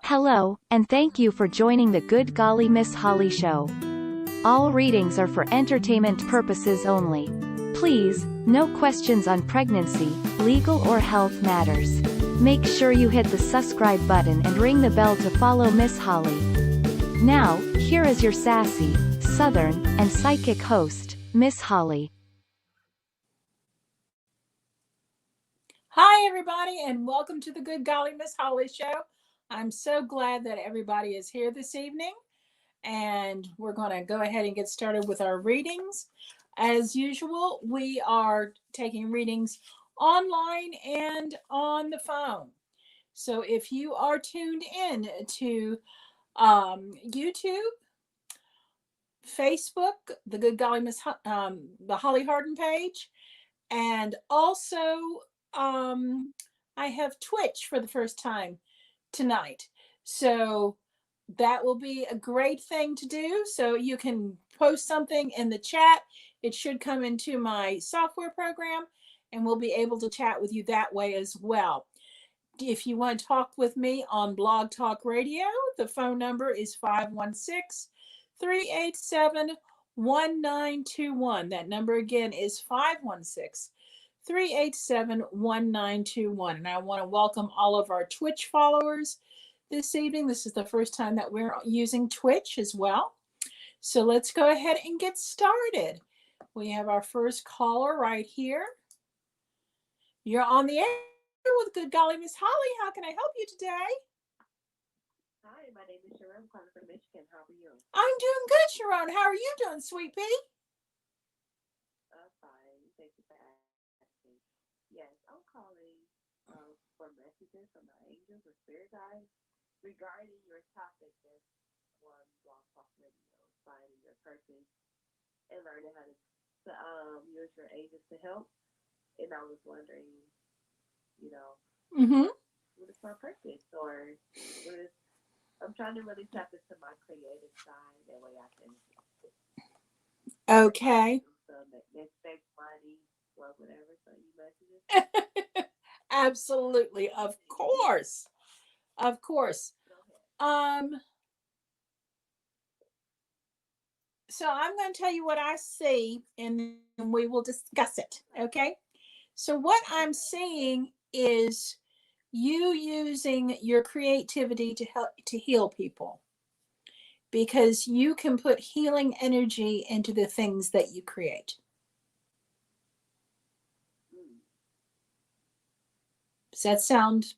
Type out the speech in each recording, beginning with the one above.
Hello, and thank you for joining the Good Golly Miss Holly show. All readings are for entertainment purposes only. Please, no questions on pregnancy, legal or health matters. Make sure you hit the subscribe button and ring the bell to follow Miss Holly. Now, here is your sassy, southern, and psychic host, Miss Holly. Hi, everybody, and welcome to the Good Golly Miss Holly show. I'm so glad that everybody is here this evening, and we're going to go ahead and get started with our readings. As usual, we are taking readings online and on the phone. So if you are tuned in to YouTube, Facebook, the Good Golly Miss the Holly Harden page, and also I have Twitch for the first time tonight. So that will be a great thing to do. So you can post something in the chat. It should come into my software program, and we'll be able to chat with you that way as well. If you want to talk with me on Blog Talk Radio, the phone number is 516-387-1921. That number again is 516-387-1921. And I want to welcome all of our Twitch followers this evening. This is the first time that we're using Twitch as well. So let's go ahead and get started. We have our first caller right here. You're on the air with Good Golly Miss Holly. How can I help you today? Hi, my name is Sharon. I'm calling from Michigan. How are you? I'm doing good, Sharon. How are you doing, sweet pea? Fine. Thank you for asking. Yes, I'm calling for messages from my angels or spirit guides regarding your topic that's on Blog Talk Radio, finding your purpose and learning how to use your angels to help. And I was wondering, what is my purpose, or what is? I'm trying to really tap into my creative side. That way I can. Okay. So expect money or whatever. So you messages. Absolutely, of course, of course. So I'm going to tell you what I see, and we will discuss it. Okay. So what I'm seeing is you using your creativity to help to heal people, because you can put healing energy into the things that you create. Does that sound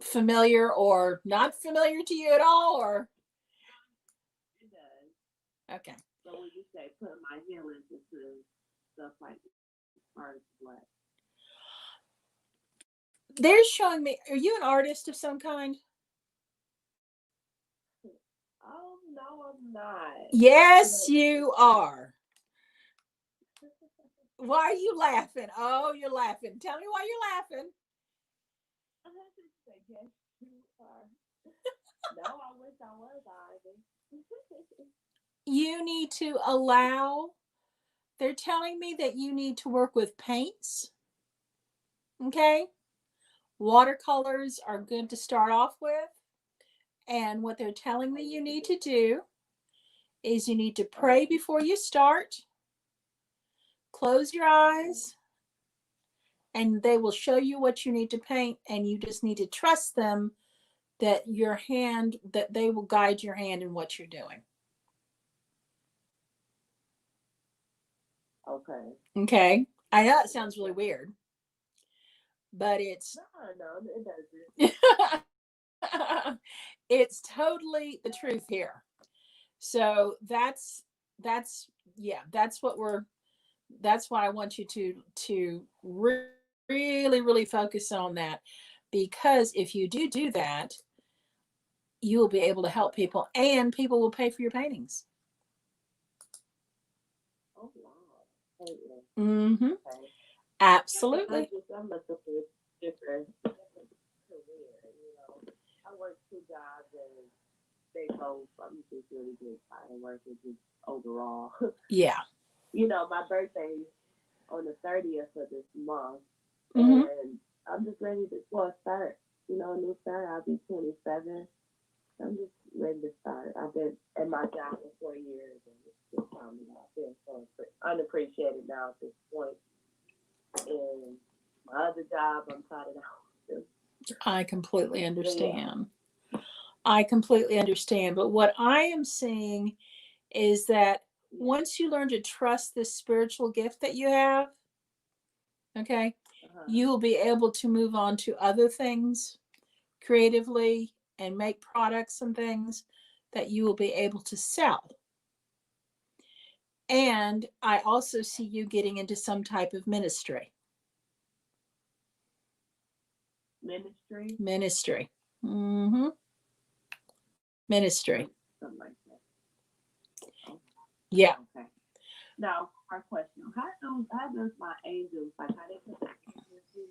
familiar or not familiar to you at all, or? It does. Okay. So when you say put my healing into stuff like art, what? They're showing me, are you an artist of some kind? Oh, no, I'm not. Yes, you are. Why are you laughing? Oh, you're laughing. Tell me why you're laughing. Yes, you are. No, I wish I was either. You need to allow, they're telling me that you need to work with paints. Okay. Watercolors are good to start off with. And what they're telling me you need to do is you need to pray before you start. Close your eyes, and they will show you what you need to paint, and you just need to trust them that that they will guide your hand in what you're doing. Okay. Okay. I know it sounds really weird, but it's No, it doesn't. It's totally the truth here. So that's what I want you to really focus on that, because if you do that, you will be able to help people, and people will pay for your paintings. Oh, wow. Mm-hmm. Okay. Absolutely. I'm looking for different career. I work 2 jobs and say both. I'm just really good fireworks just overall. Yeah. You know, my birthday on the 30th of this month, Mm-hmm. and I'm just ready to for a start. You know, a new start. I'll be 27. I'm just ready to start. I've been at my job for 4 years, and it's just time to not feel so unappreciated now at this point. And my other job, I'm tired of out. I completely So yeah, understand. I completely understand. But what I am seeing is that yeah. once you learn to trust this spiritual gift that you have, okay, Uh-huh. you will be able to move on to other things creatively and make products and things that you will be able to sell. And I also see you getting into some type of ministry. Ministry, Ministry. Mm-hmm. Ministry. something like that. Oh, Yeah. okay. Now, our question: how does my angels like how they communicate with me?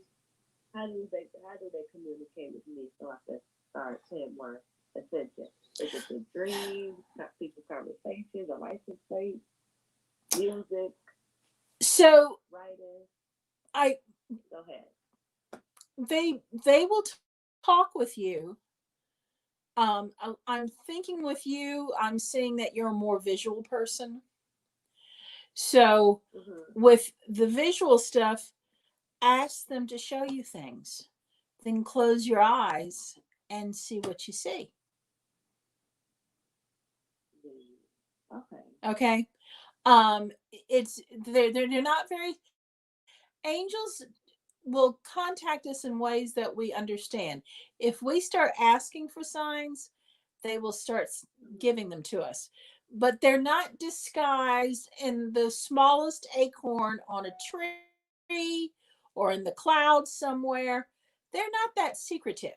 How do they communicate with me so I can start paying more attention? Is it the dreams, people conversations, a license plate, music, So writing? I Go ahead. they will talk with you. I'm thinking with you. I'm seeing that you're a more visual person. So Mm-hmm. with the visual stuff, ask them to show you things. Then close your eyes and see what you see. Okay. Okay. It's they're not very angels will contact us in ways that we understand. If we start asking for signs, they will start giving them to us. But they're not disguised in the smallest acorn on a tree or in the clouds somewhere. They're not that secretive.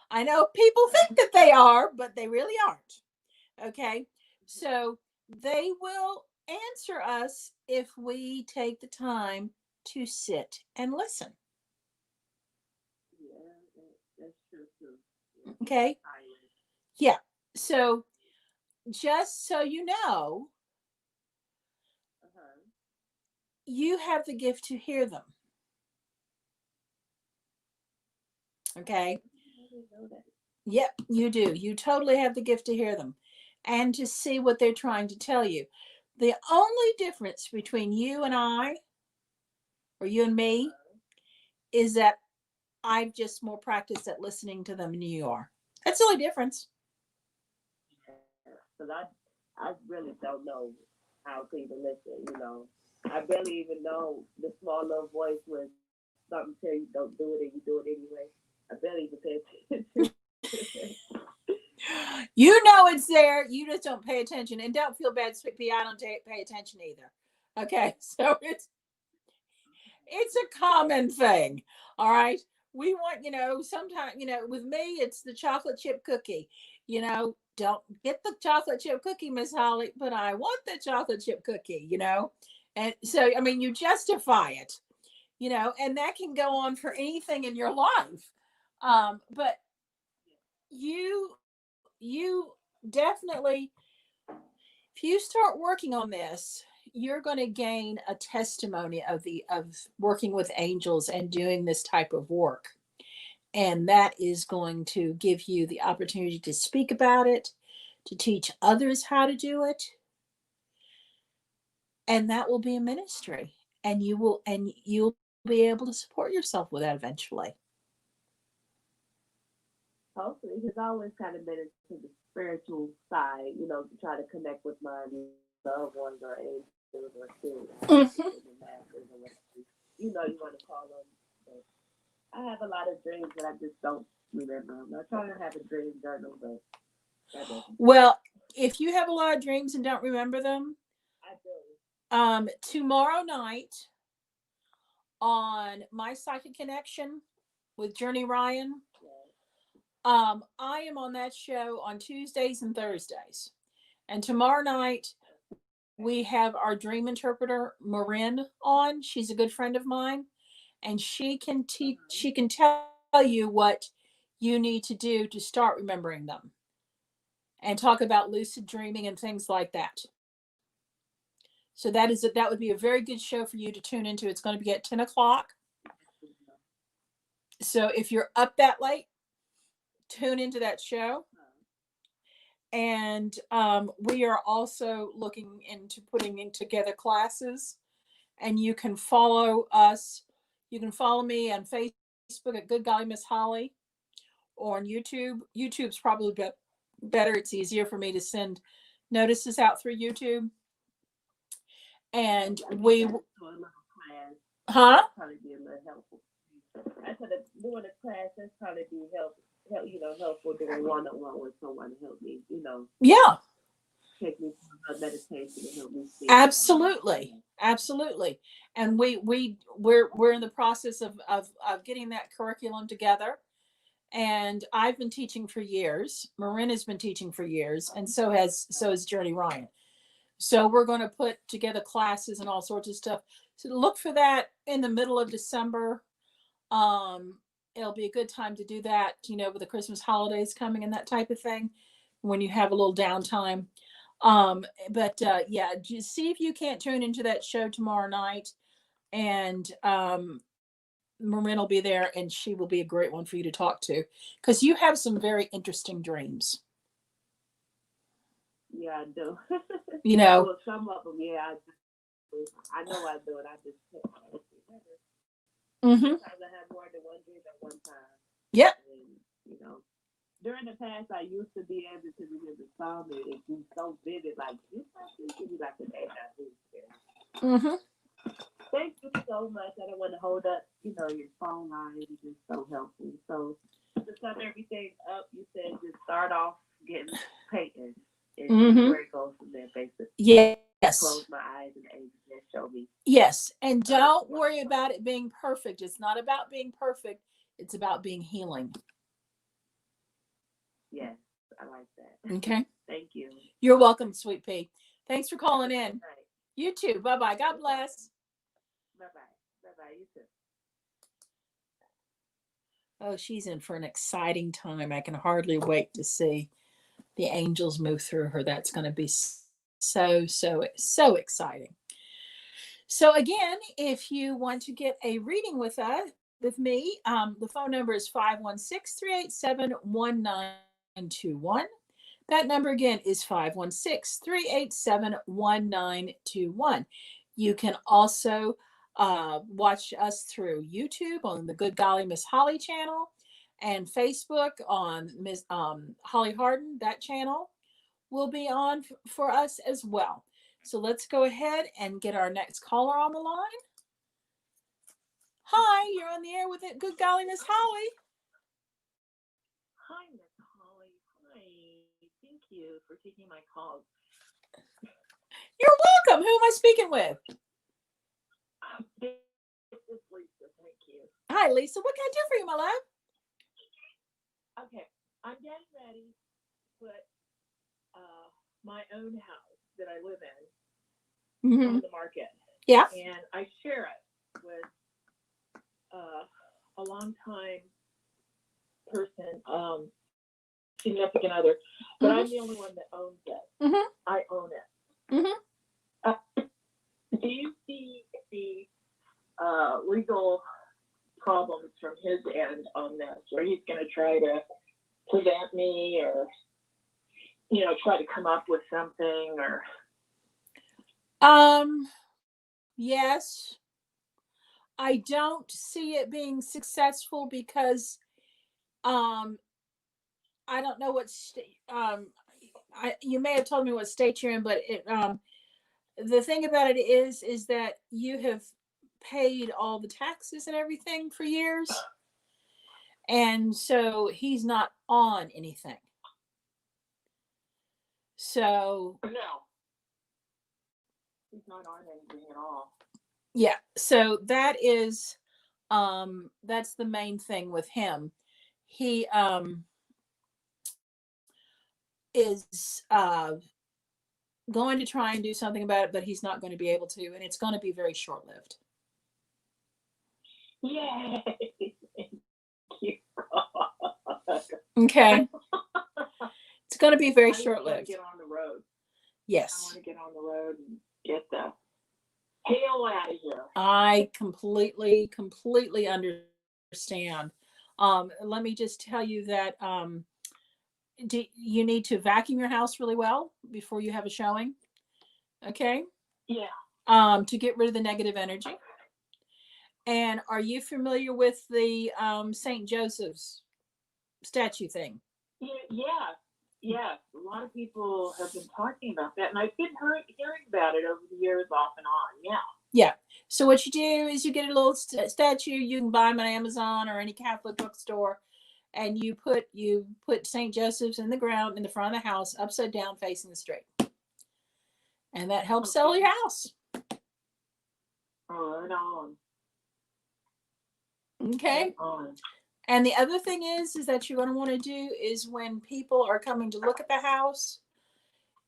I know people think that they are, but they really aren't. Okay. So they will answer us if we take the time to sit and listen. Yeah, that's true too. Okay. Silence. Yeah. So just so you know, Uh-huh. you have the gift to hear them. Okay. I didn't know that. Yep, you do. You totally have the gift to hear them and to see what they're trying to tell you. The only difference between you and I, or you and me, Uh-huh. is that I've just more practiced at listening to them than you are. That's the only difference. Yeah, because I really don't know how to even listen. You know, I barely even know the small little voice when something tell you don't do it and you do it anyway. I barely even pay attention. You know it's there. You just don't pay attention. And don't feel bad, sweet pea. I don't pay attention either. Okay. So it's a common thing. All right. We want, sometimes, with me, it's the chocolate chip cookie. Don't get the chocolate chip cookie, Miss Holly, but I want the chocolate chip cookie. And so, I mean, you justify it, and that can go on for anything in your life. But you definitely, if you start working on this, you're going to gain a testimony of working with angels and doing this type of work, and that is going to give you the opportunity to speak about it, to teach others how to do it, and that will be a ministry, and you'll be able to support yourself with that eventually. Hopefully, because I always kind of been into the spiritual side, to try to connect with my loved ones or angels or spirits, in the Mhm. masters or whatever you want to call them. But I have a lot of dreams that I just don't remember. I'm not trying to have a dream journal, but that doesn't. Well, if you have a lot of dreams and don't remember them, I do. tomorrow night on My Psychic Connection with Journey Ryan, Yeah. I am on that show on Tuesdays and Thursdays. And tomorrow night, we have our dream interpreter, Marin, on. She's a good friend of mine. And she can teach, Uh-huh. she can tell you what you need to do to start remembering them. and talk about lucid dreaming and things like that. So that would be a very good show for you to tune into. It's going to be at 10 o'clock. So if you're up that late, tune into that show. And we are also looking into putting together classes. And you can follow us. You can follow me on Facebook at Good Golly Miss Holly, or on YouTube. YouTube's probably better. It's easier for me to send notices out through YouTube. And we, huh? Probably be a little helpful. I said doing a class, that's probably be helpful doing one-on-one with someone to help me, Yeah. take me through meditation and help me see. Absolutely. Absolutely. And we're in the process of getting that curriculum together. And I've been teaching for years. Marin has been teaching for years, and so has Journey Ryan. So we're going to put together classes and all sorts of stuff. So look for that in the middle of December. It'll be a good time to do that, with the Christmas holidays coming and that type of thing, when you have a little downtime. But yeah, just see if you can't tune into that show tomorrow night. And Marin will be there, and she will be a great one for you to talk to, because you have some very interesting dreams. Yeah, I do. Well, some of them, yeah, I know I do it. I just sometimes I have more than one dream at one time. Yep. And, during the past, I used to be able to remember some, and it was so vivid, like this could be like an 8 Thank you so much. I don't want to hold up, your phone line. It's just so helpful. So to sum everything up, you said just start off getting painting and see where it goes from there, basically. Yes. Close my eyes and angels show me. Yes, and don't worry about it being perfect. It's not about being perfect. It's about being healing. Yes, I like that. Okay. Thank you. You're welcome, Sweet Pea. Thanks for calling in. You too. Bye-bye. God bless. Bye-bye. Bye-bye. You too. Oh, she's in for an exciting time. I can hardly wait to see the angels move through her. That's going to be so exciting. So again, if you want to get a reading with me, the phone number is 516-387-1921. That number again is 516-387-1921. You can also watch us through YouTube on the Good Golly Miss Holly channel, and Facebook on Miss Holly Harden. That channel will be on for us as well. So let's go ahead and get our next caller on the line. Hi, you're on the air with it. Good Golly Miss Holly. Hi, Miss Holly. Hi. Thank you for taking my call. You're welcome. Who am I speaking with? This is Lisa. Thank you. Hi, Lisa. What can I do for you, my love? Okay. I'm getting ready to put my own house that I live in on the market. Yeah. And I share it with a long-time person, significant other, but I'm the only one that owns it. I own it. Do you see the legal problems from his end on this, where he's going to try to prevent me, or try to come up with something, or? Yes. I don't see it being successful because I don't know what state you may have told me what state you're in, but the thing about it is that you have paid all the taxes and everything for years, and so he's not on anything. So No, he's not on anything at all. Yeah, so that is that's the main thing with him. He is going to try and do something about it, but he's not going to be able to, and it's going to be very short-lived. Yay! Thank you. Okay. It's going to be very I just want to short-lived. get on the road. I Yes. want to get on the road and get the hell out of here. I completely understand. Let me just tell you that you need to vacuum your house really well before you have a showing. Okay. Yeah. To get rid of the negative energy. And are you familiar with the St. Joseph's statue thing? Yeah. A lot of people have been talking about that, and I've been hearing about it over the years, off and on. Yeah. Yeah. So what you do is you get a little statue. You can buy them on Amazon or any Catholic bookstore, and you put St. Joseph's in the ground in the front of the house, upside down, facing the street, and that helps sell your house. Right on. Okay. Right on. And the other thing is that you're going to want to do is when people are coming to look at the house,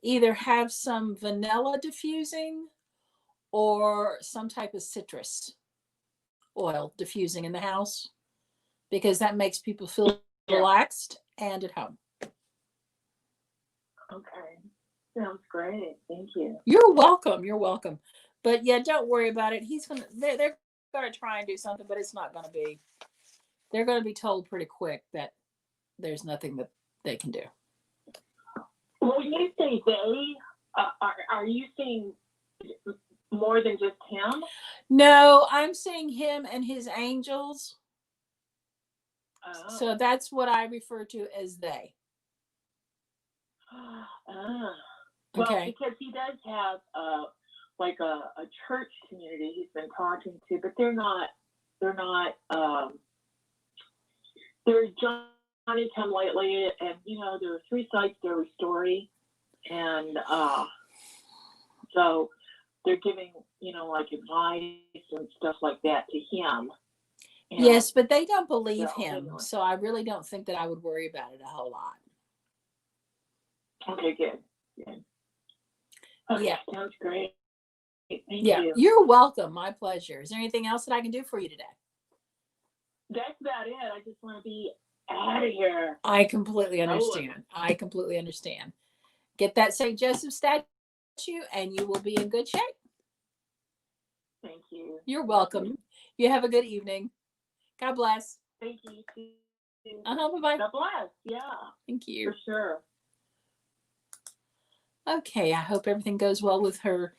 either have some vanilla diffusing or some type of citrus oil diffusing in the house, because that makes people feel relaxed and at home. Okay. Sounds great. Thank you. You're welcome. You're welcome. But yeah, don't worry about it. They're going to try and do something, but it's not going to be. They're going to be told pretty quick that there's nothing that they can do. When you say they, are you saying more than just him? No, I'm seeing him and his angels. Oh. So that's what I refer to as they. Well, Okay. because he does have like a church community he's been talking to, but they're not there's Johnny come lately, and there are 3 sides to every story, and so they're giving like advice and stuff like that to him. And yes, but they don't believe him, so I really don't think that I would worry about it a whole lot. Okay, good. Okay, yeah, sounds great. Thank you. You're welcome. My pleasure. Is there anything else that I can do for you today? That's about it. I just want to be out of here. I completely understand. Get that St. Joseph statue and you will be in good shape. Thank you. You're welcome. You have a good evening. God bless. Thank you. Bye-bye. God bless. Yeah. Thank you. For sure. Okay, I hope everything goes well with her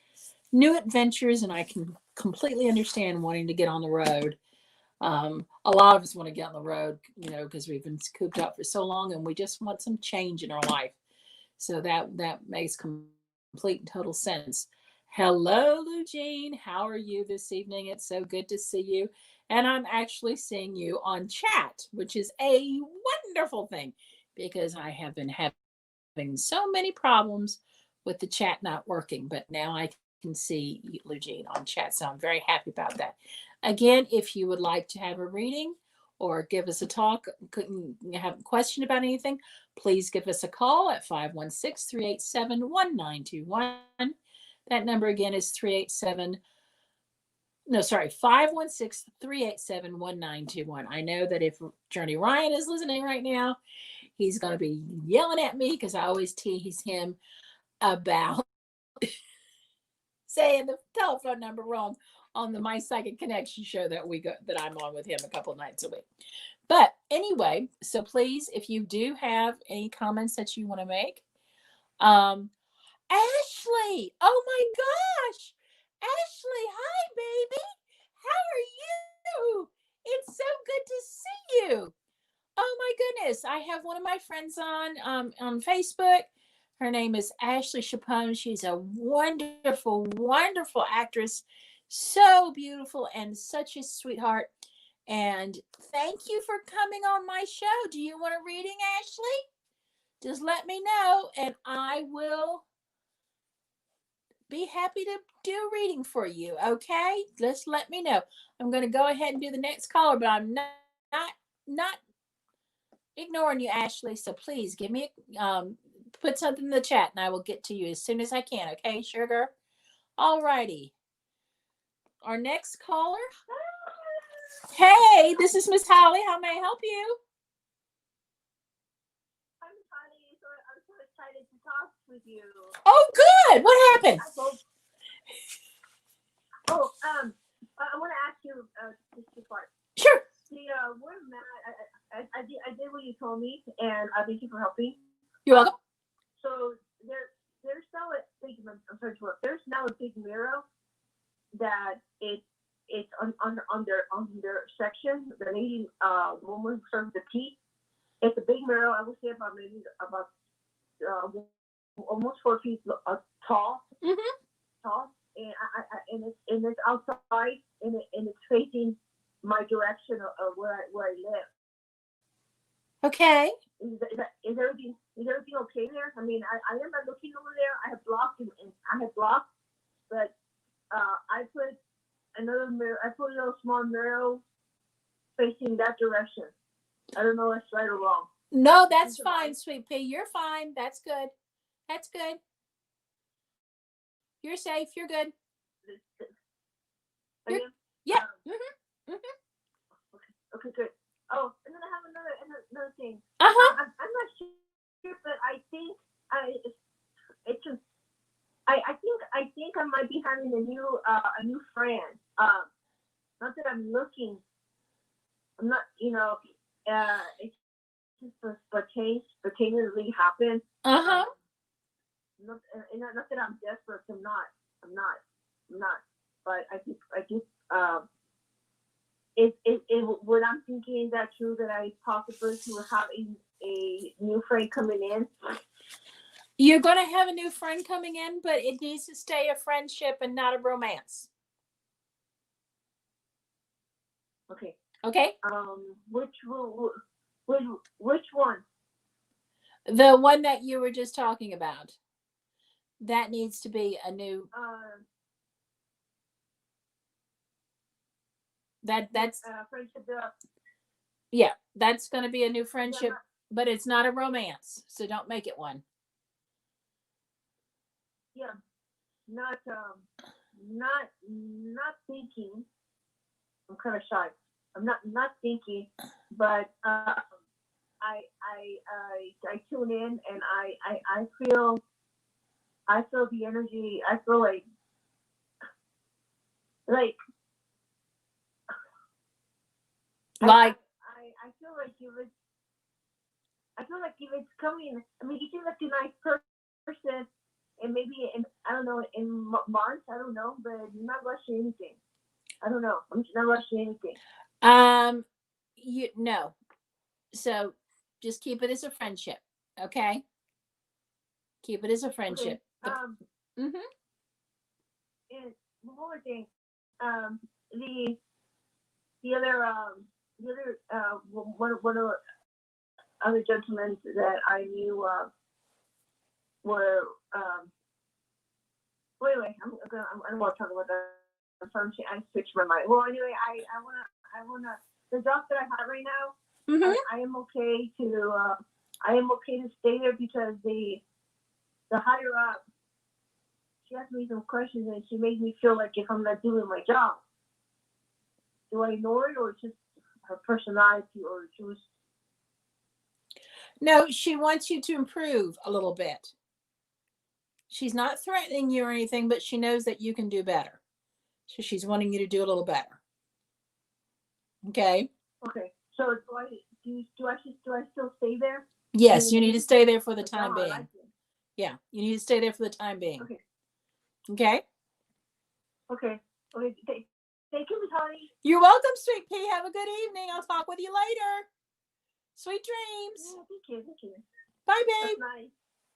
new adventures, and I can completely understand wanting to get on the road. A lot of us want to get on the road, because we've been cooped up for so long, and we just want some change in our life. So that makes complete and total sense. Hello, Eugene. How are you this evening? It's so good to see you. And I'm actually seeing you on chat, which is a wonderful thing, because I have been having so many problems with the chat not working. But now I can see Eugene on chat, so I'm very happy about that. Again, if you would like to have a reading or give us a talk, couldn't have a question about anything, please give us a call at 516-387-1921. That number again is 516-387-1921. I know that if Journey Ryan is listening right now, he's going to be yelling at me because I always tease him about saying the telephone number wrong on the My Psychic Connection show that I'm on with him a couple of nights a week. But anyway, so please, if you do have any comments that you want to make, Ashley, oh my gosh, Ashley, hi baby, how are you? It's so good to see you. Oh my goodness, I have one of my friends on Facebook. Her name is Ashley Chapone. She's a wonderful, wonderful actress. So beautiful and such a sweetheart. And thank you for coming on my show. Do you want a reading, Ashley? Just let me know and I will be happy to do a reading for you. Okay? Just let me know. I'm going to go ahead and do the next caller, but I'm not ignoring you, Ashley. So please give me put something in the chat and I will get to you as soon as I can. Okay, sugar? All righty. Our next caller. Hey, this is Miss Holly. How may I help you? I'm Holly. So I'm so excited to talk with you. Oh, good. What happened? I want to ask you just two parts. Sure. We're mad. I did what you told me, and thank you for helping. You're welcome. So there's now a big. I'm sorry to interrupt. There's now a big mirror that it's on their section. The lady, woman who serves the tea. It's a big mirror. I would say about almost 4 feet tall. Mm-hmm. Tall, and it's outside, and it's facing my direction of where I live. Okay. Is everything okay there? I mean, I am not looking over there. I have blocked, but I put another mirror. I put a little small mirror facing that direction. I don't know if it's right or wrong. No, that's fine, Sweet Pea. You're fine. That's good. That's good. You're safe. You're good. Yeah. Okay, good. Oh, and then I have another thing. Uh-huh. I'm not sure, but I think I think I might be having a new friend. Not that I'm looking. I'm not. It's just spontaneously happened. Uh-huh. Not that I'm desperate. I'm not. But I think. What I'm thinking, is that true that I possibly will have a new friend coming in? You're going to have a new friend coming in, but it needs to stay a friendship and not a romance. Okay. Okay. Which one? The one that you were just talking about. That needs to be a new. That's friendship. Yeah, that's going to be a new friendship, but it's not a romance, so don't make it one. Yeah, not thinking. I'm kind of shy. I'm not thinking, but I tune in and I feel the energy. I feel like I feel like if it's coming. I mean, you seem like a nice person, and maybe I don't know, in months, I don't know, but I'm not rushing anything. I don't know. I'm not rushing anything. No. So just keep it as a friendship, okay? Keep it as a friendship. Okay. Mm-hmm. And one more thing. The other one of the other gentlemen that I knew were wait, I don't want to talk about that. I switched my mind. Well, anyway, I wanna the job that I have right now. Mm-hmm. I am okay to stay there because the higher up, she asked me some questions and she made me feel like if I'm not doing my job, do I ignore it or just her personality or just? No, she wants you to improve a little bit. She's not threatening you or anything, but she knows that you can do better. So she's wanting you to do a little better. Okay. Okay. So do I still stay there? Yes, you need to stay there for the time being. Like yeah, you need to stay there for the time being. Okay. Okay. Okay. Thank you, Miss Holly. You're welcome, Sweet Pea. Have a good evening. I'll talk with you later. Sweet dreams. Yeah, thank you. Bye, babe. Nice.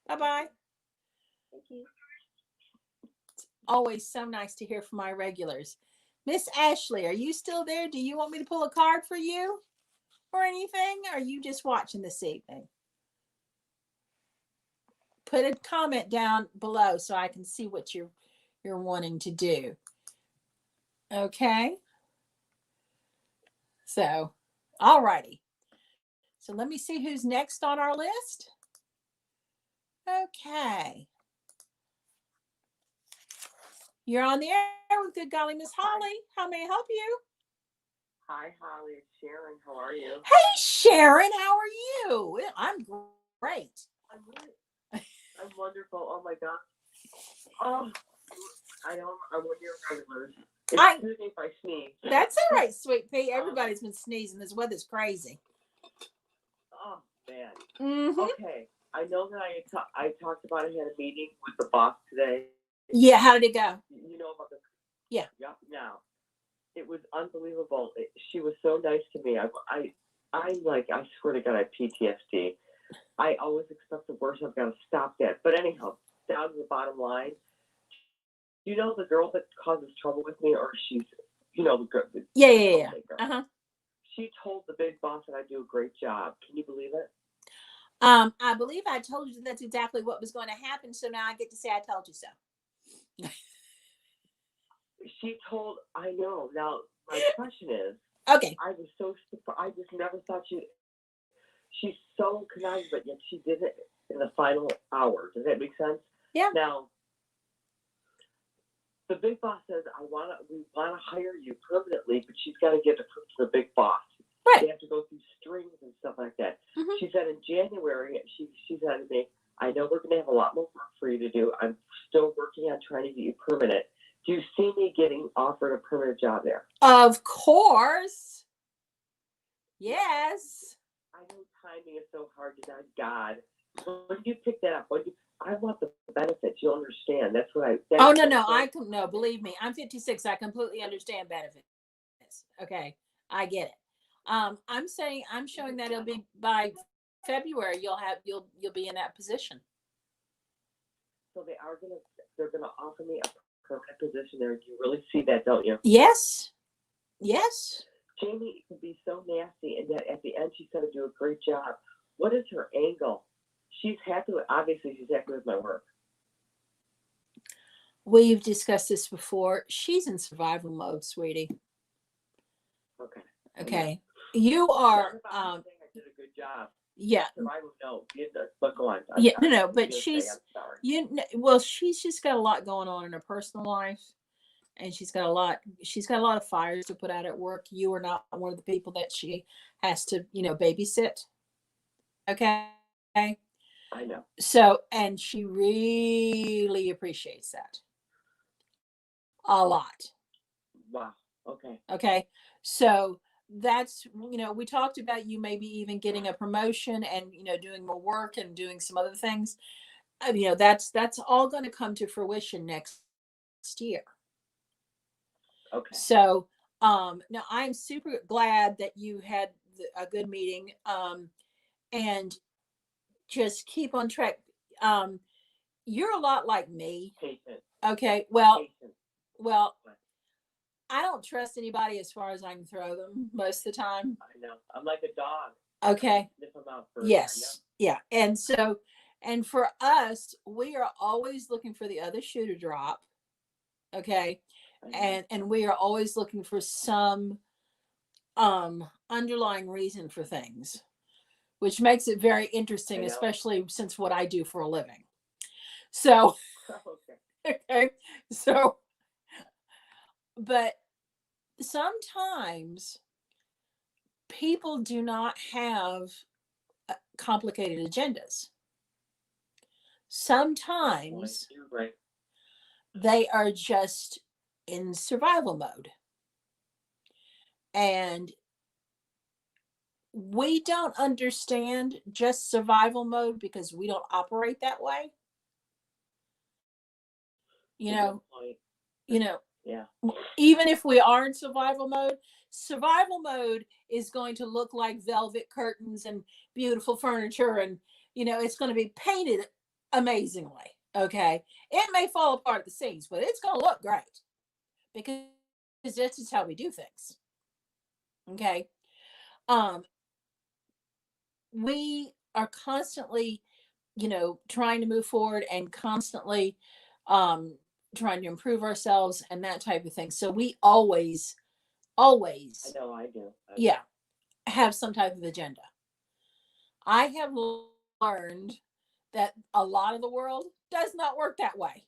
Bye-bye. Thank you. It's always so nice to hear from my regulars. Miss Ashley, are you still there? Do you want me to pull a card for you or anything? Or are you just watching this evening? Put a comment down below so I can see what you're wanting to do. Okay. So, all righty. So let me see who's next on our list. Okay. You're on the air with Good Golly Miss Holly. How may I help you? Hi, Holly. It's Sharon. How are you? Hey, Sharon. How are you? I'm great. I'm wonderful. Oh my God. Oh, I know. I'm one of your regulars. Excuse me if I sneeze. That's all right, sweet pea. Everybody's been sneezing. This weather's crazy. Oh man. Mm-hmm. Okay. I know that I talked about I had a meeting with the boss today. Yeah, how did it go? You know about the. Yeah. Yeah. Now, it was unbelievable. She was so nice to me. I'm like, I swear to God, I have PTSD. I always expect the worst. I've got to stop that. But anyhow, down to the bottom line. You know the girl that causes trouble with me, or she's, the girl. Yeah. Uh-huh. She told the big boss that I do a great job. Can you believe it? I believe I told you that's exactly what was going to happen. So now I get to say I told you so. She told. I know. Now my question is. Okay. I was so. I just never thought she. She's so conniving, but yet she did it in the final hour. Does that make sense? Yeah. Now, the big boss says, we want to hire you permanently, but she's got to get approved to the big boss. Right. They have to go through strings and stuff like that. Mm-hmm. She said in January, she said to me, I know we're going to have a lot more work for you to do. I'm still working on trying to get you permanent. Do you see me getting offered a permanent job there? Of course. Yes. I know timing is so hard to God. When you pick that up, I want the benefits. You'll understand. That's what I. Oh no! No. Believe me, I'm 56. I completely understand benefits. Okay, I get it. I'm showing that it'll be by February. You'll be in that position. So they're gonna offer me a permanent position there. You really see that, don't you? Yes. Yes. Jamie can be so nasty, and yet at the end she's going to do a great job. What is her angle? Obviously she's happy with my work. We've discussed this before. She's in survival mode, sweetie. Okay. You are. I did a good job. Yeah. Survival, no. But go on. No. But she's. She's just got a lot going on in her personal life. And she's got a lot of fires to put out at work. You are not one of the people that she has to, babysit. Okay. I know. So, and she really appreciates that. A lot. Wow. Okay. Okay. So that's, we talked about you maybe even getting a promotion and, doing more work and doing some other things. That's all going to come to fruition next year. Okay. So, now I'm super glad that you had a good meeting, and just keep on track. You're a lot like me. Patient. Okay. Well, Patient. I don't trust anybody as far as I can throw them most of the time. I know. I'm like a dog. Okay. Yes. Yeah. And so, and for us, we are always looking for the other shoe to drop. Okay. And we are always looking for some underlying reason for things, which makes it very interesting, especially since what I do for a living. So okay. So, but sometimes people do not have complicated agendas. Sometimes they are just in survival mode. And we don't understand just survival mode because we don't operate that way. Yeah. Even if we are in survival mode is going to look like velvet curtains and beautiful furniture, and it's going to be painted amazingly. Okay. It may fall apart at the seams, but it's going to look great because this is how we do things. Okay. We are constantly, trying to move forward and constantly trying to improve ourselves and that type of thing. So we always I know I do. have some type of agenda. I have learned that a lot of the world does not work that way.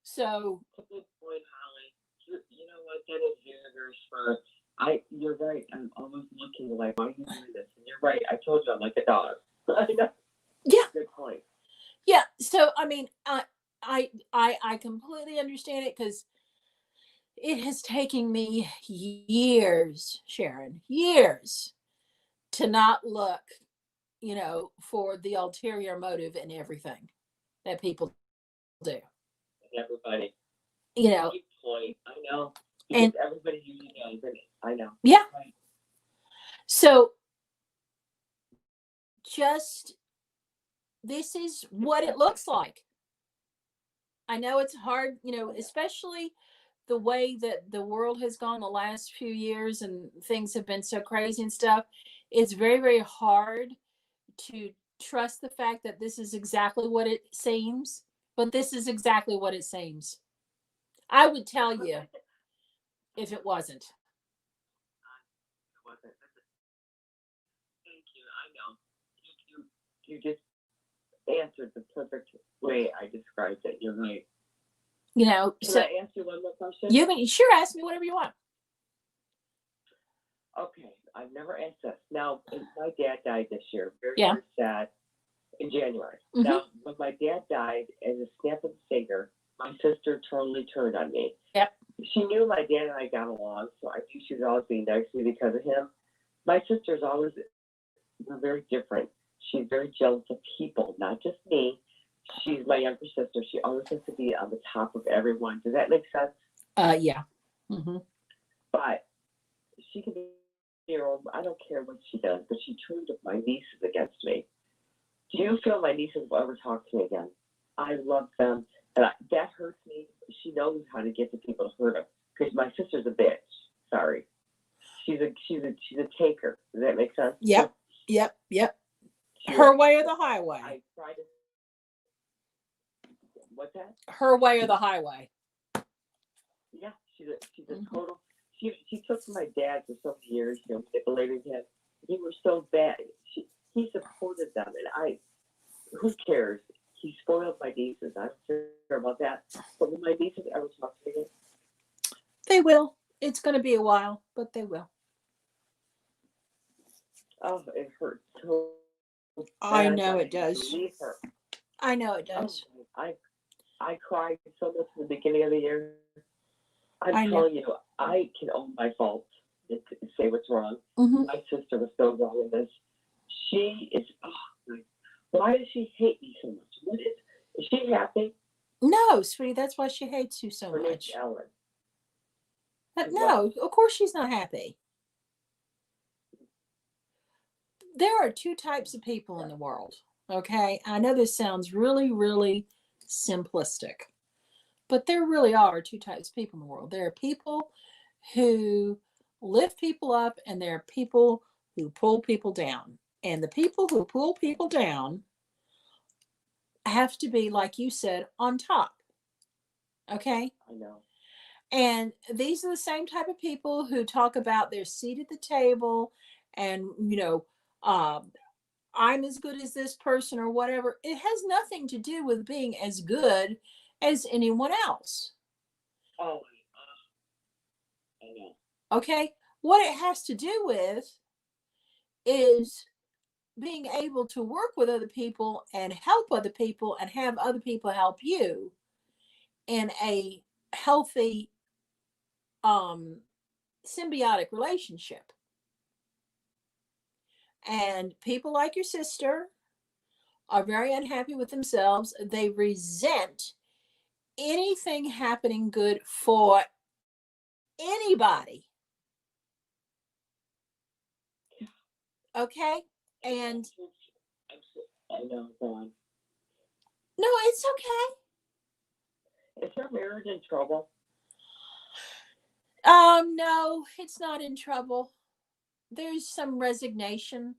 So that's a good point, Holly. You know what? That is very smart. You're right. I'm always looking like, why are you doing this? And you're right. I told you I'm like a dog. I know. Yeah. Good point. So I mean, I completely understand it, because it has taken me years, Sharon, years, to not look, for the ulterior motive in everything that people do. Everybody. You know, Good point. I know. Because and everybody usually knows it. I know. yeah. Right. So just, this is what it looks like. I know it's hard, especially the way that the world has gone the last few years, and things have been so crazy and stuff. It's very, very hard to trust the fact that this is exactly what it seems, but this is exactly what it seems. I would tell you if it wasn't. Thank you. I know. You just answered the perfect way I described it. You're right. Can So I ask you one more question? you can sure ask me whatever you want. Okay. I've never asked this. Now, my dad died this year. Very, Yeah. very sad. In January. Mhm. Now, when my dad died, as a snap of the finger, my sister totally turned on me. Yep. She knew my dad and I got along, so I knew she was always being nice to me because of him. My sisters always were very different. She's very jealous of people, not just me. She's my younger sister. She always has to be on the top of everyone. Does that make sense? Yeah. Mm-hmm. But she can be your own. I don't care what she does, but she turned my nieces against me. Do you feel my nieces will ever talk to me again? I love them, and that hurts me. She knows how to get to people to hurt them, because my sister's a bitch. Sorry, she's a taker. Does that make sense? Yep. Her way or the highway. I try to. What's that? Her way or the highway. Yeah, she's a total. She took my dad for so many years, manipulated him. He was so bad. He supported them, and who cares? He spoiled my nieces. I don't care about that. But will my nieces ever talk to me again? They will. It's going to be a while, but they will. Oh, it hurts so bad. I know it does. Leave her. I know it does. Oh, I cried so much in the beginning of the year. I'm telling you, I can own my faults and say what's wrong. Mm-hmm. My sister was so wrong in this. She is. Oh, why does she hate me so much? Is she happy? No, sweetie, that's why she hates you so much. Ellen. No, of course she's not happy. There are two types of people in the world. Okay, I know this sounds really, really simplistic, but there really are two types of people in the world. There are people who lift people up, and there are people who pull people down. And the people who pull people down have to be, like you said, on top. Okay? I know. And these are the same type of people who talk about their seat at the table, and, I'm as good as this person or whatever. It has nothing to do with being as good as anyone else. Oh, I know. Okay? What it has to do with is being able to work with other people and help other people and have other people help you in a healthy, symbiotic relationship. And people like your sister are very unhappy with themselves. They resent anything happening good for anybody. Okay? And I know, Dawn. no, it's okay. Is her marriage in trouble? No, it's not in trouble. There's some resignation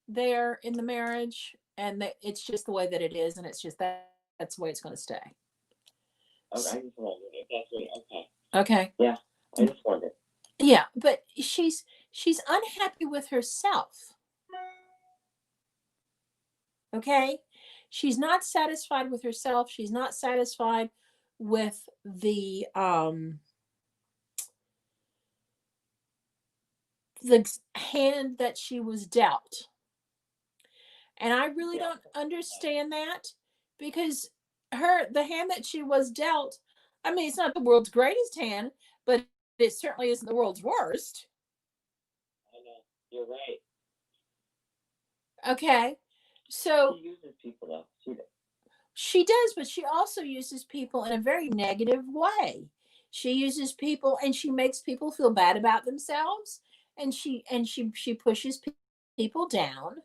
there in the marriage, and it's just the way that it is, and it's just that's the way it's going to stay. Okay, I just wondered if that's right. Okay. Yeah, I just wondered. Yeah, but she's unhappy with herself. Okay? She's not satisfied with herself. She's not satisfied with the hand that she was dealt. And I really don't understand that, because the hand that she was dealt, I mean, it's not the world's greatest hand, but it certainly isn't the world's worst. I know. You're right. Okay. So She uses people though. she does, but she also uses people in a very negative way. She uses people and she makes people feel bad about themselves, and she pushes people down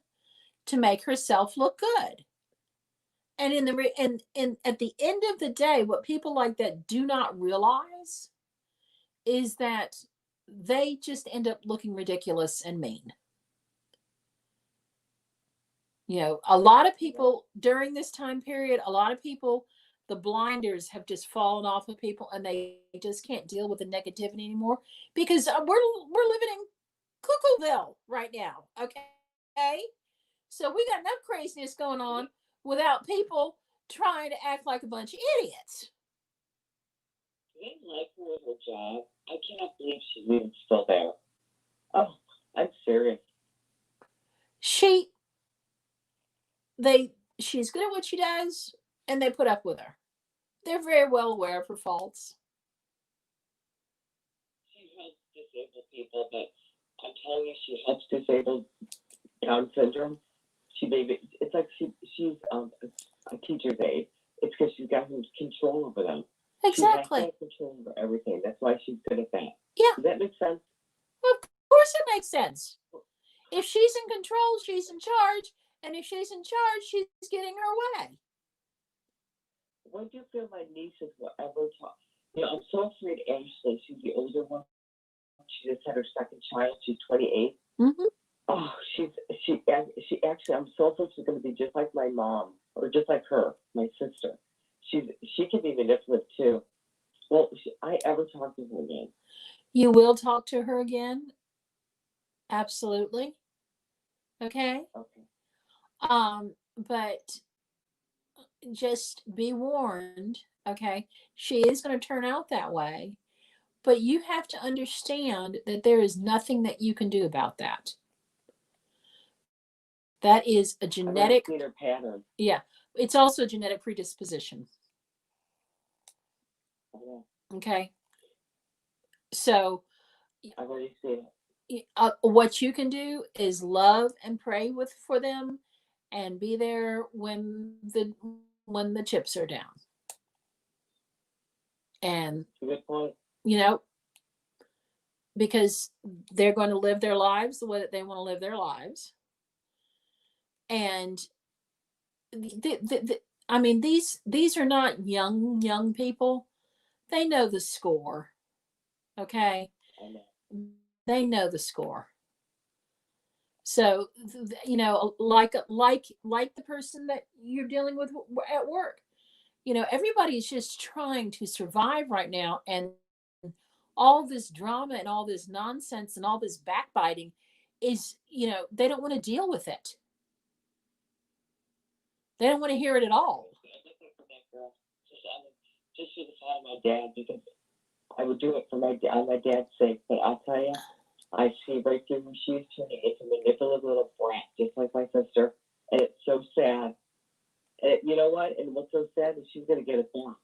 to make herself look good. And in at the end of the day, what people like that do not realize is that they just end up looking ridiculous and mean. You know, a lot of people during this time period, a lot of people, the blinders have just fallen off of people, and they just can't deal with the negativity anymore, because we're living in Cuckooville right now. Okay, so we got enough craziness going on without people trying to act like a bunch of idiots. They like her at her job. I cannot believe she's even still there. Oh, I'm serious. She's good at what she does, and they put up with her. They're very well aware of her faults. She helps disabled people, but I'm telling you, she helps disabled Down syndrome. It's like she's a teacher's aide. It's because she's got control over them. Exactly. She has control over everything. That's why she's good at that. Yeah. Does that make sense? Of course it makes sense. If she's in control, she's in charge. And if she's in charge, she's getting her way. When do you feel my nieces will ever talk? You know, I'm so afraid Ashley, she's the older one. She just had her second child. She's 28. Mm-hmm. Oh, she actually, I'm so afraid she's going to be just like my mom, or just like her, my sister. She can be manipulative too. Well, I ever talk to her again? You will talk to her again. Absolutely. Okay. Okay. But just be warned. Okay, she is going to turn out that way, but you have to understand that there is nothing that you can do about that. That is a genetic pattern. Yeah, it's also a genetic predisposition. Okay, so I've already seen it. What you can do is love and pray for them, and be there when the chips are down. And good point. You know, because they're going to live their lives the way that they want to live their lives. And I mean, these are not young people. They know the score. Okay, they know the score. So you know, like the person that you're dealing with at work. You know, everybody's just trying to survive right now, and all this drama and all this nonsense and all this backbiting is, you know, they don't want to deal with it. They don't want to hear it at all. Just for the side of my dad, because I would do it for my dad's sake. But I'll tell you, I see right through her. She's turning into a manipulative little brat, just like my sister, and it's so sad. And you know what? And what's so sad is she's going to get it back,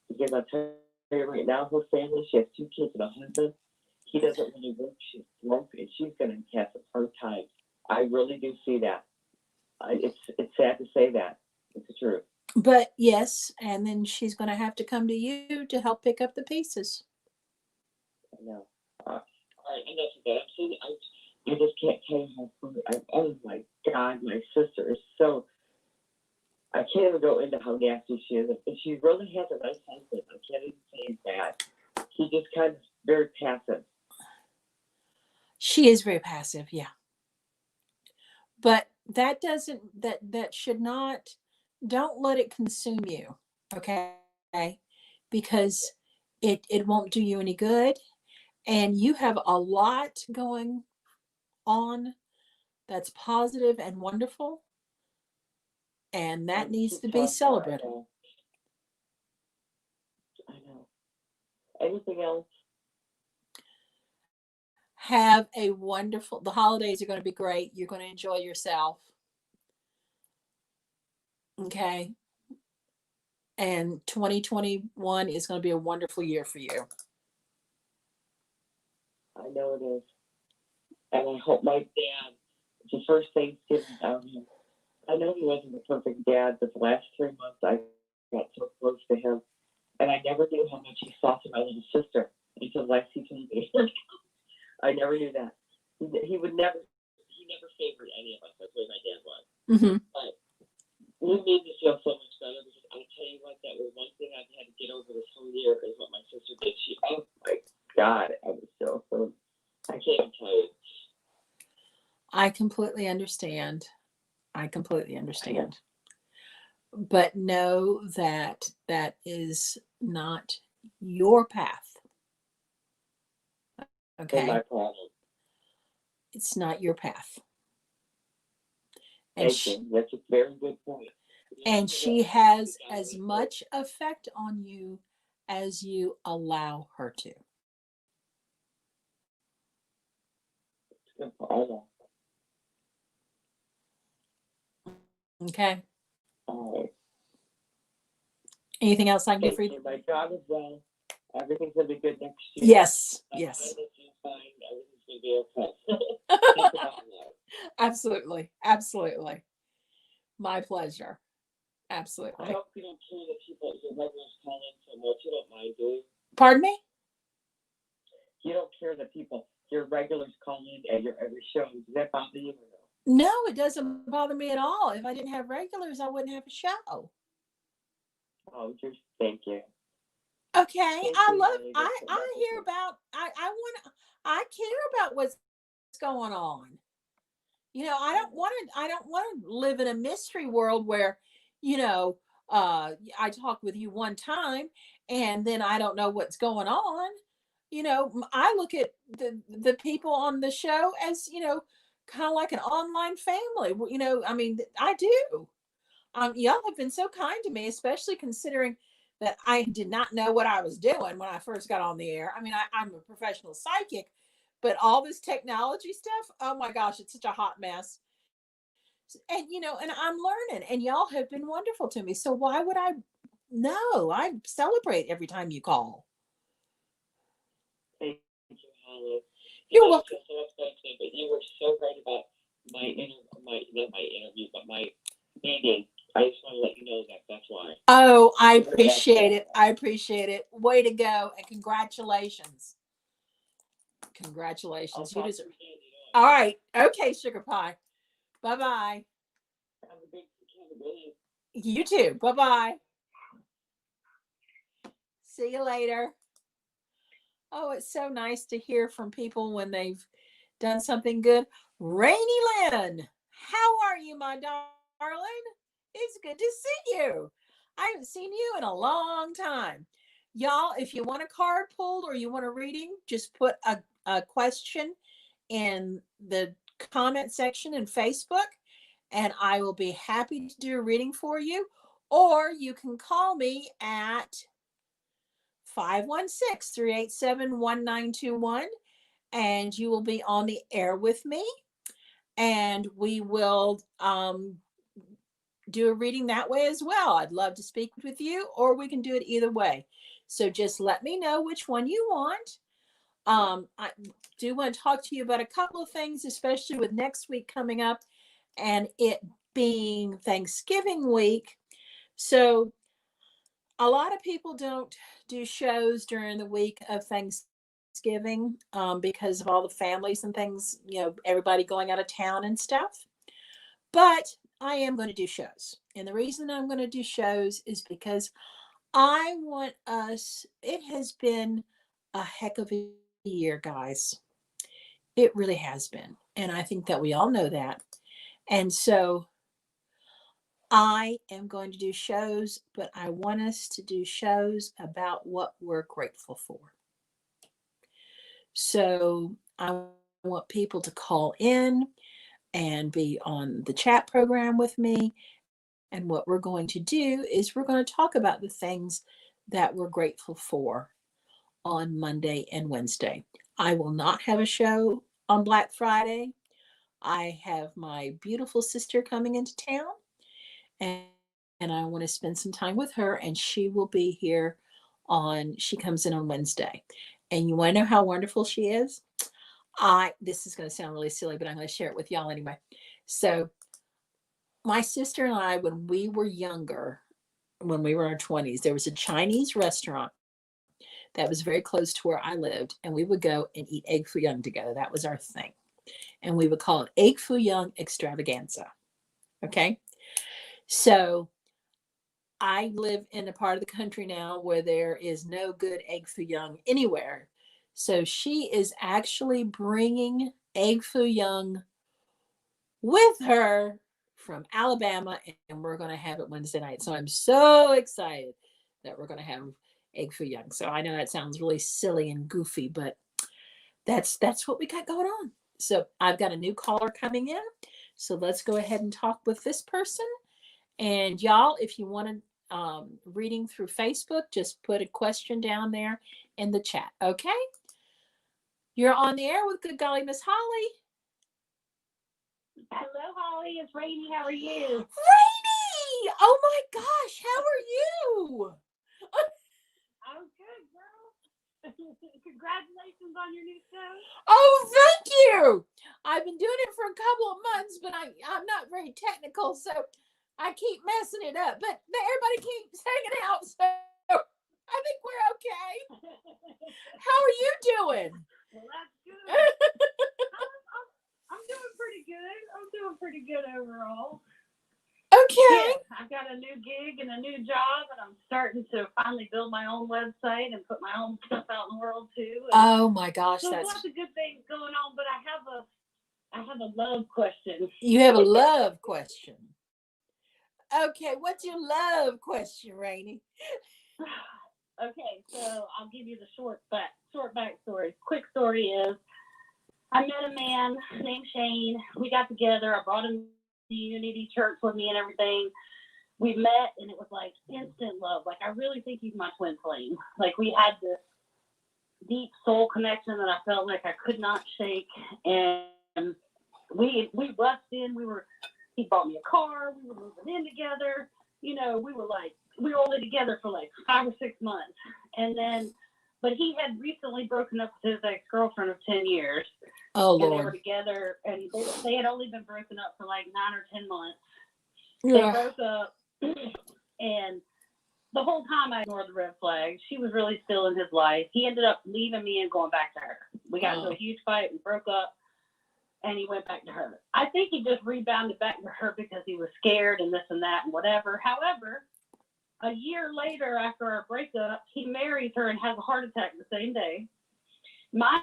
because I'll tell you right now, her family. She has 2 kids and a husband. He doesn't really work. She's broke, and she's going to have a hard time. I really do see that. It's sad to say that. It's the truth. But yes, and then she's going to have to come to you to help pick up the pieces. I know. All right, enough of that. I just can't tell you how. Oh my God, my sister is so. I can't even go into how nasty she is. And she really has a nice husband. I can't even say he's bad. He's just kind of very passive. She is very passive, yeah. But that doesn't that should not. Don't let it consume you, okay? Because it won't do you any good, and you have a lot going on that's positive and wonderful, and that needs to be celebrated. I know. Anything else? Have a wonderful. The holidays are going to be great. You're going to enjoy yourself. Okay. And 2021 is going to be a wonderful year for you. I know it is. And I hope my dad, the first Thanksgiving down here, I know he wasn't the perfect dad, but the last 3 months I got so close to him. And I never knew how much he saw to my little sister until Lexi told me. I never knew that. He never favored any of us. That's the way my dad was. Mm-hmm. But it made me feel so much better because I tell you what, that was one thing I've had to get over this whole year is what my sister did. Oh my God, I was so I can't even tell you. I completely understand. But know that that is not your path. Okay. My problem. It's not your path. Thank you. That's a very good point. And she has as much effect on you as you allow her to. Okay. All right. Anything else I can do for you? My job is well. Everything's gonna be good next year. Yes. My Yes. finances fine. Everything's gonna be okay. Absolutely. Absolutely. My pleasure. Absolutely. I hope you don't care that people, your regulars call in so much. You don't mind, do you? Pardon me? You don't care that people, your regulars call in at your every show. Does that bother you or no? No, it doesn't bother me at all. If I didn't have regulars, I wouldn't have a show. Oh, just thank you. Okay. Thank I you, love really I hear about I care about what's going on. You know, I don't want to live in a mystery world where, you know, I talk with you one time and then I don't know what's going on. You know, I look at the people on the show as, you know, kind of like an online family. You know, I mean, I do. Y'all have been so kind to me, especially considering that I did not know what I was doing when I first got on the air. I mean, I'm a professional psychic, but all this technology stuff, oh my gosh, it's such a hot mess. And, you know, and I'm learning, and y'all have been wonderful to me. So why would I? No, I celebrate every time you call. Thank you, Holly. You're welcome. But you were so right about not my interview, but my meeting. I just want to let you know that that's why. Oh, I appreciate it. I appreciate it. Way to go, and congratulations. Congratulations. You deserve. All right. Okay, sugar pie. Bye-bye. You too. Bye-bye. See you later. Oh, it's so nice to hear from people when they've done something good. Rainy Lynn, how are you, my darling? It's good to see you. I haven't seen you in a long time. Y'all, if you want a card pulled or you want a reading, just put a question in the comment section in Facebook, and I will be happy to do a reading for you. Or you can call me at 516-387-1921, and you will be on the air with me, and we will do a reading that way as well. I'd love to speak with you, or we can do it either way. So just let me know which one you want. I do want to talk to you about a couple of things, especially with next week coming up and it being Thanksgiving week. So a lot of people don't do shows during the week of Thanksgiving because of all the families and things, you know, everybody going out of town and stuff. But I am going to do shows. And the reason I'm going to do shows is because I want us, it has been a heck of a year, guys. It really has been. And I think that we all know that. And so I am going to do shows, but I want us to do shows about what we're grateful for. So I want people to call in and be on the chat program with me. And what we're going to do is we're going to talk about the things that we're grateful for on Monday and Wednesday. I will not have a show on Black Friday. I have my beautiful sister coming into town, and and I want to spend some time with her, and she will be here she comes in on Wednesday. And you want to know how wonderful she is? This is going to sound really silly, but I'm going to share it with y'all anyway. So my sister and I, when we were younger, when we were in our 20s, there was a Chinese restaurant that was very close to where I lived, and we would go and eat egg foo young together. That was our thing. And we would call it egg foo young extravaganza. Okay. So I live in a part of the country now where there is no good egg foo young anywhere. So she is actually bringing egg foo young with her from Alabama, and we're going to have it Wednesday night. So I'm so excited that we're going to have egg foo young. So I know that sounds really silly and goofy, but that's what we got going on. So I've got a new caller coming in. So let's go ahead and talk with this person. And y'all, if you want to reading through Facebook, just put a question down there in the chat. Okay. You're on the air with Good Golly Miss Holly. Hello, Holly. It's Rainy. How are you? Rainy! Oh my gosh, how are you? I'm good, girl. Congratulations on your new show. Oh, thank you. I've been doing it for a couple of months, but I'm not very technical, so I keep messing it up. But everybody keeps hanging out, so I think we're okay. How are you doing? Well, that's good. I'm doing pretty good. I'm doing pretty good overall. Okay. Yeah, I've got a new gig and a new job, and I'm starting to finally build my own website and put my own stuff out in the world too. And oh my gosh, so that's lots of good things going on. But I have a love question. You have a love question. Okay, what's your love question, Rainy? Okay, so I'll give you the short backstory. Quick story is, I met a man named Shane. We got together. I brought him to Unity Church with me and everything. We met, and it was like instant love. Like, I really think he's my twin flame. Like, we had this deep soul connection that I felt like I could not shake. And we rushed in. He bought me a car. We were moving in together. You know, we were only together for like 5 or 6 months. And then, but he had recently broken up with his ex-girlfriend of 10 years. Oh, and Lord. They were together, and they had only been broken up for like 9 or 10 months. Yeah. They broke up, and the whole time I ignored the red flags. She was really still in his life. He ended up leaving me and going back to her. We got into a huge fight and broke up, and he went back to her. I think he just rebounded back to her because he was scared and this and that and whatever. However, a year later, after our breakup, he marries her and has a heart attack the same day. Mind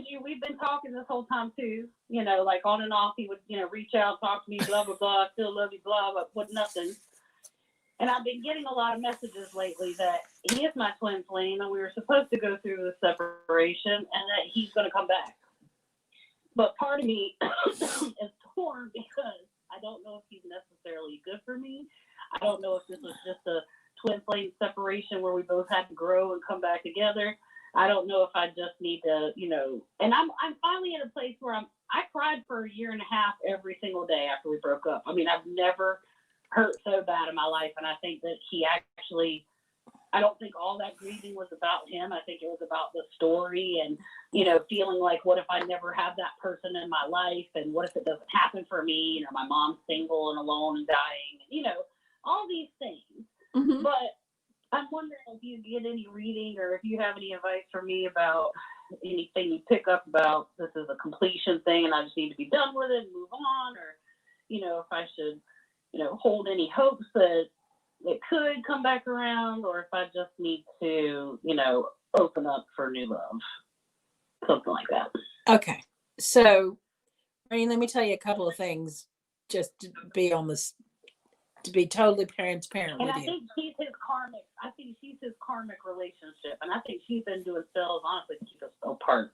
you, we've been talking this whole time too, you know, like on and off. He would, you know, reach out, talk to me, blah, blah, blah, still love you, blah, but with nothing. And I've been getting a lot of messages lately that he is my twin flame and we were supposed to go through the separation and that he's going to come back. But part of me is torn because I don't know if he's necessarily good for me. I don't know if this was just a twin flame separation where we both had to grow and come back together. I don't know if I just need to, you know, and I'm finally in a place where I cried for a year and a half every single day after we broke up. I mean, I've never hurt so bad in my life. And I think that he actually, I don't think all that grieving was about him. I think it was about the story and, you know, feeling like, what if I never have that person in my life? And what if it doesn't happen for me? You know, my mom's single and alone and dying, you know, all these things. Mm-hmm. But I'm wondering if you get any reading or if you have any advice for me about anything you pick up about this is a completion thing and I just need to be done with it and move on, or, you know, if I should, you know, hold any hopes that it could come back around, or if I just need to, you know, open up for new love, something like that. Okay. So, Rainy, let me tell you a couple of things just to be on this, to be totally transparent and with I you. think she's his karmic relationship. And I think she's been doing spells, honestly, to keep us apart.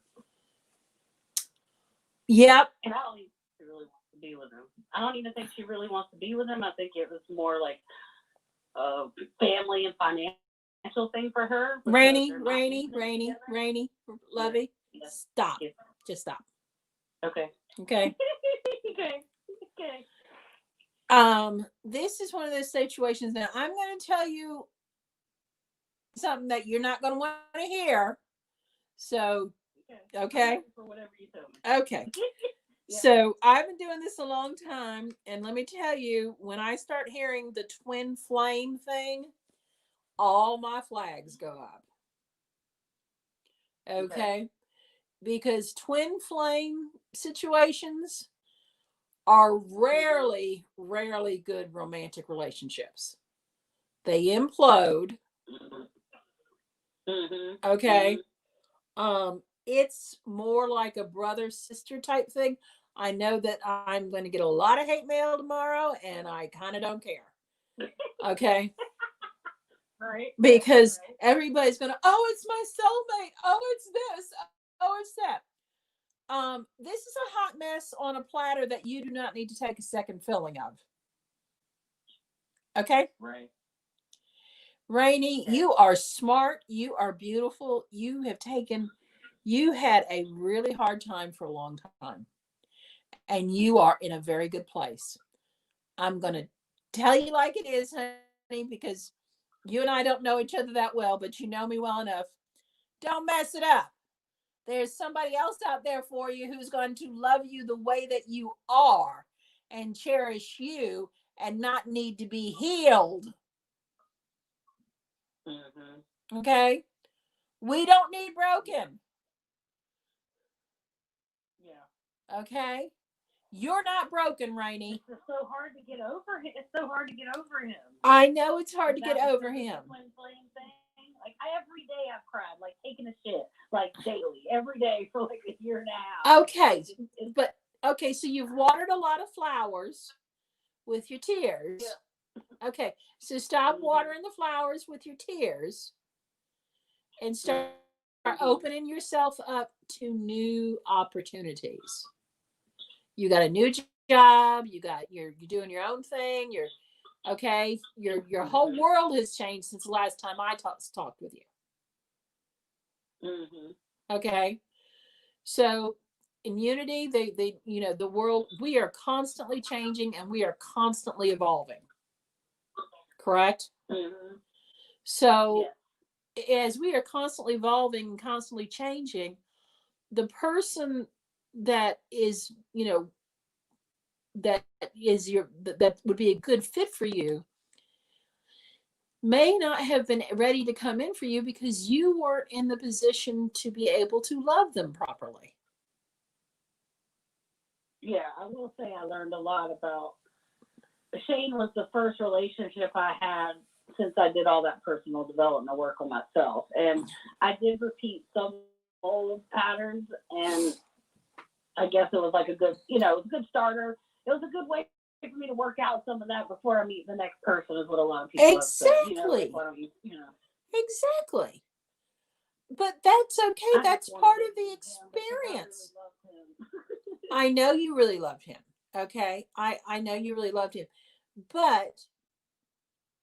Yep. And I don't even think she really wants to be with him. I don't even think she really wants to be with him. I think it was more like a family and financial thing for her. Rainy, Lovey, Yeah. stop. Yeah. Just stop. Okay. Okay. Okay. This is one of those situations. Now, I'm going to tell you something that you're not going to want to hear. So, okay. For whatever you tell me. Okay. Yeah. So I've been doing this a long time, and let me tell you, when I start hearing the twin flame thing, all my flags go up. Okay. Because twin flame situations are rarely good romantic relationships. They implode. Mm-hmm. Okay. It's more like a brother sister type thing. I know that I'm going to get a lot of hate mail tomorrow, and I kind of don't care. Okay. Right. Because everybody's going to, oh, it's my soulmate. Oh, it's this. Oh, it's that. This is a hot mess on a platter that you do not need to take a second filling of. Okay? Right. Rainey, you are smart. You are beautiful. You had a really hard time for a long time. And you are in a very good place. I'm going to tell you like it is, honey, because you and I don't know each other that well, but you know me well enough. Don't mess it up. There's somebody else out there for you who's going to love you the way that you are and cherish you and not need to be healed. Mm-hmm. Okay? We don't need broken. Yeah. Okay? You're not broken, Rainey. It's so hard to get over him. It's so hard to get over him. I know it's hard to get over him. Like every day I've cried, like taking a shit, like daily, every day for like a year and a half. Okay, but okay, so you've watered a lot of flowers with your tears. Yeah. Okay, so stop watering the flowers with your tears and start opening yourself up to new opportunities. You got a new job. You're doing your own thing. Your whole world has changed since the last time I talked with you. Mm-hmm. Okay, so in unity, they the world, we are constantly changing and we are constantly evolving. Correct. Mm-hmm. So as we are constantly evolving and constantly changing, the person that is that would be a good fit for you may not have been ready to come in for you because you weren't in the position to be able to love them properly. Yeah, I will say I learned a lot about Shane. Was the first relationship I had since I did all that personal development work on myself. And I did repeat some old patterns, and I guess it was like a good, it was a good starter. It was a good way for me to work out some of that before I meet the next person, is what a lot of people exactly. have said. Why don't you. Exactly. But that's okay. That's part of the experience. I know you really loved him. Okay. I know you really loved him. But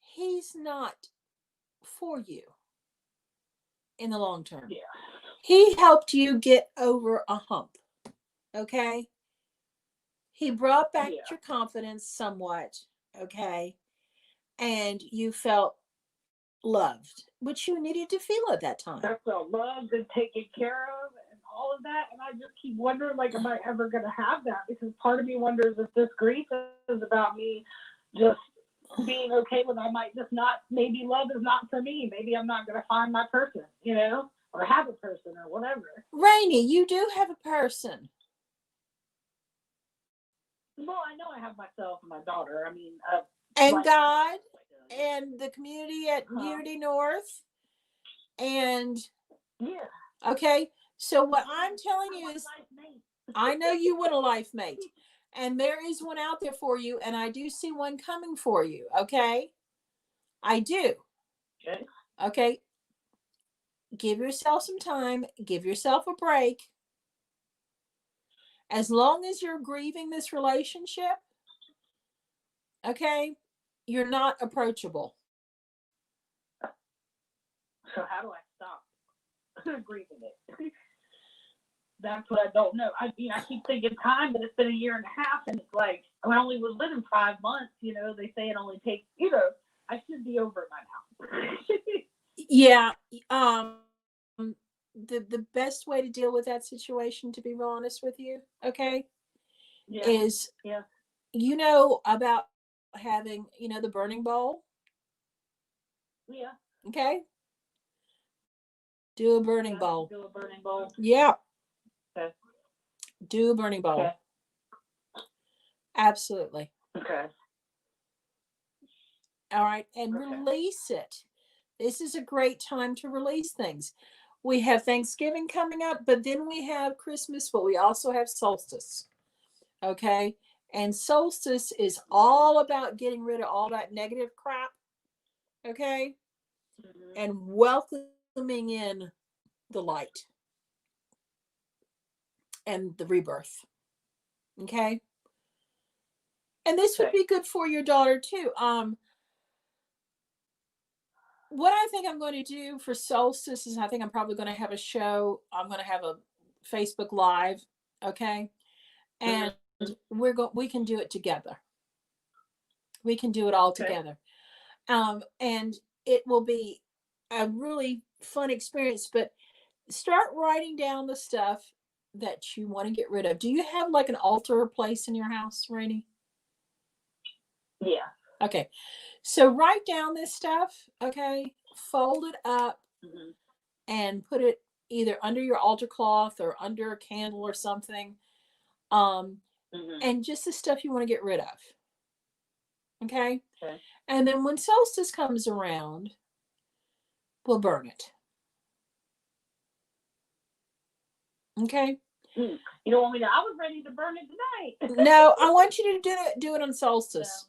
he's not for you in the long term. Yeah. He helped you get over a hump. Okay. He brought back your confidence somewhat. Okay. And you felt loved, which you needed to feel at that time. I felt loved and taken care of and all of that. And I just keep wondering, like, am I ever going to have that? Because part of me wonders if this grief is about me just being okay with I might just not, maybe love is not for me. Maybe I'm not going to find my person, or have a person or whatever. Rainey, you do have a person. Well, I know I have myself and my daughter. I mean, and God and the community at Unity North. And okay, so what I'm telling you is I know you want a life mate. And there is one out there for you, and I do see one coming for you, okay? I do. Okay. Give yourself some time. Give yourself a break. As long as you're grieving this relationship, okay, you're not approachable. So how do I stop grieving it? That's what I don't know. I keep thinking time, but it's been a year and a half, and it's like I only was living 5 months. They say it only takes. I should be over it by now. Yeah. The best way to deal with that situation, to be real honest with you, okay, is about having the burning bowl. Yeah. Okay. Do a burning bowl. Do a burning bowl. Yeah. Okay. Do a burning bowl. Okay. Absolutely. Okay. All right. And release it. This is a great time to release things. We have Thanksgiving coming up, but then we have Christmas, but we also have solstice. Okay. And solstice is all about getting rid of all that negative crap. Okay. Mm-hmm. And welcoming in the light and the rebirth. Okay. And this would be good for your daughter too. What I think I'm going to do for solstice is I think I'm probably going to have a show. I'm going to have a Facebook Live. Okay. And we can do it together. We can do it all together. And it will be a really fun experience, but start writing down the stuff that you want to get rid of. Do you have like an altar place in your house, Rainey? Yeah. Okay. So write down this stuff, okay? Fold it up and put it either under your altar cloth or under a candle or something. And just the stuff you want to get rid of. Okay? And then when solstice comes around, we'll burn it. Okay? You don't want me to? I was ready to burn it tonight. No, I want you to do it on solstice.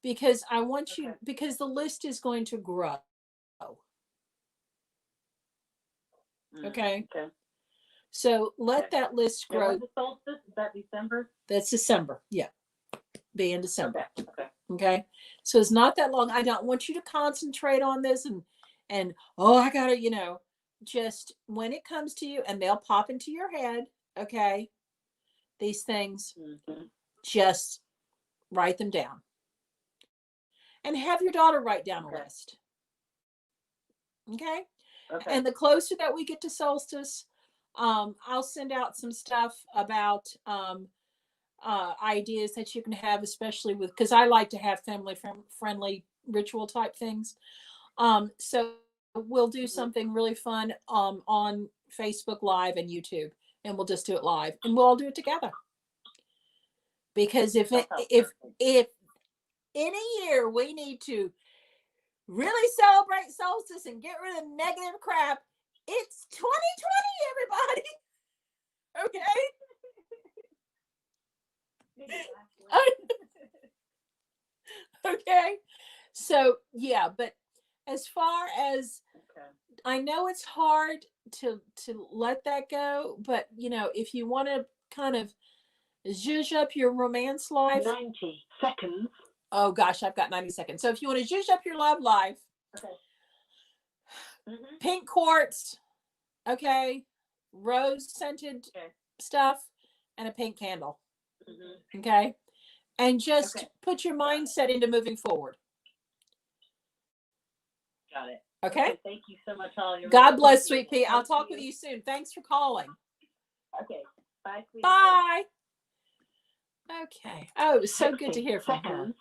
Because I want you, because the list is going to grow. Okay. So let that list grow. The solstice, is that December? That's December. Yeah. Be in December. Okay. So it's not that long. I don't want you to concentrate on this and I gotta, just when it comes to you and they'll pop into your head. Okay. These things, just write them down. And have your daughter write down a list. Okay? And the closer that we get to solstice, I'll send out some stuff about ideas that you can have, especially because I like to have family friendly ritual type things. So we'll do something really fun on Facebook Live and YouTube, and we'll just do it live, and we'll all do it together. Because if in a year we need to really celebrate solstice and get rid of negative crap, it's 2020, everybody. Okay. Okay. So yeah, but as far as I know, it's hard to let that go, but if you want to kind of zhuzh up your romance life. 90 seconds. Oh gosh, I've got 90 seconds. So if you want to zhuzh up your love life, pink quartz, rose scented stuff, and a pink candle. Okay. And just put your mindset into moving forward. Got it. Okay. Thank you so much, Holly. God bless, Sweet Pea. I'll talk with you soon. Thanks for calling. Okay. Bye, sweetie. Bye. Okay. Oh, it was so good to hear from her.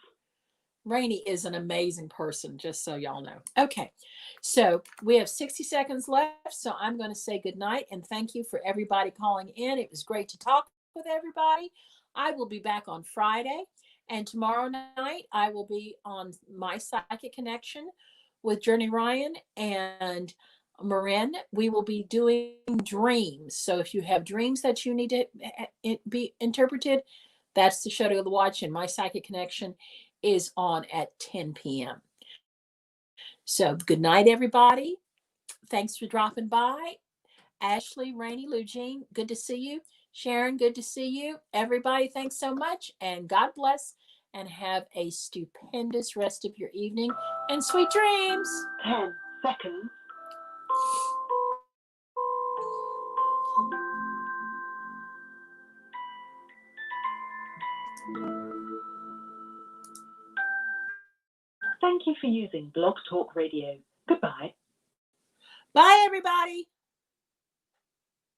Rainey is an amazing person, just so y'all know. Okay. So we have 60 seconds left. So I'm going to say good night and thank you for everybody calling in. It was great to talk with everybody. I will be back on Friday, and tomorrow night I will be on My Psychic Connection with Journey Ryan and Marin. We will be doing dreams. So if you have dreams that you need to be interpreted, that's the show to watch. And My Psychic Connection is on at 10 p.m. So good night, everybody. Thanks for dropping by. Ashley, Rainey, Lou Jean, good to see you. Sharon, good to see you. Everybody, thanks so much. And God bless. And have a stupendous rest of your evening. And sweet dreams. 10 seconds. Thank you for using Blog Talk Radio. Goodbye. Bye, everybody.